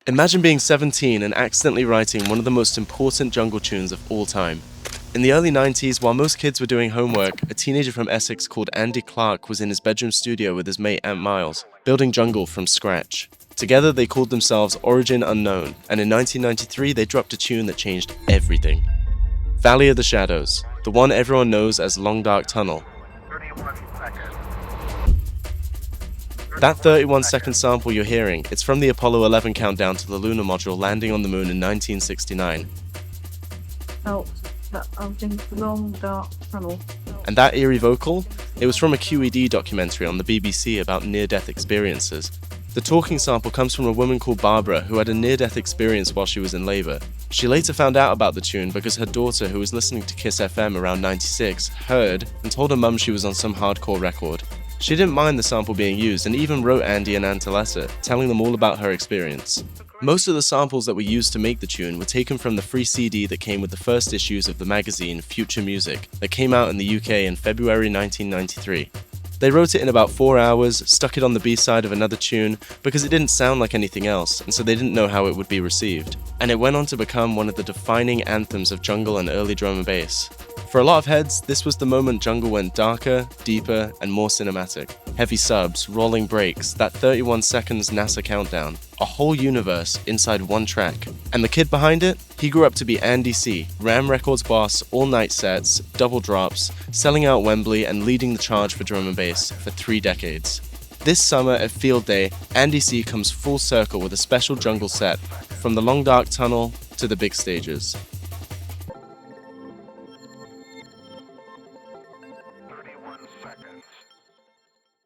Imagine being 17 and accidentally writing one of the most important jungle tunes of all time. In the early 90s, while most kids were doing homework, a teenager from Essex called Andy Clark was in his bedroom studio with his mate Ant Miles, building Jungle from scratch. Together, they called themselves Origin Unknown, and in 1993, they dropped a tune that changed everything. Valley of the Shadows, the one everyone knows as Long Dark Tunnel. 31 seconds. That 31-second sample you're hearing, it's from the Apollo 11 countdown to the lunar module landing on the moon in 1969. Felt that I was in the long dark tunnel. And that eerie vocal? It was from a QED documentary on the BBC about near-death experiences. The talking sample comes from a woman called Barbara who had a near-death experience while she was in labor. She later found out about the tune because her daughter, who was listening to Kiss FM around 96, heard and told her mum she was on some hardcore record. She didn't mind the sample being used and even wrote Andy and Ant a letter, telling them all about her experience. Most of the samples that were used to make the tune were taken from the free CD that came with the first issues of the magazine Future Music that came out in the UK in February 1993. They wrote it in about 4 hours, stuck it on the B-side of another tune because it didn't sound like anything else, and so they didn't know how it would be received. And it went on to become one of the defining anthems of jungle and early drum and bass. For a lot of heads, this was the moment jungle went darker, deeper, and more cinematic. Heavy subs, rolling breaks, that 31 seconds NASA countdown. A whole universe inside one track. And the kid behind it? He grew up to be Andy C., Ram Records boss, all-night sets, double drops, selling out Wembley and leading the charge for drum and bass for 3 decades. This summer at Field Day, Andy C. comes full circle with a special jungle set, from the Long Dark Tunnel to the big stages.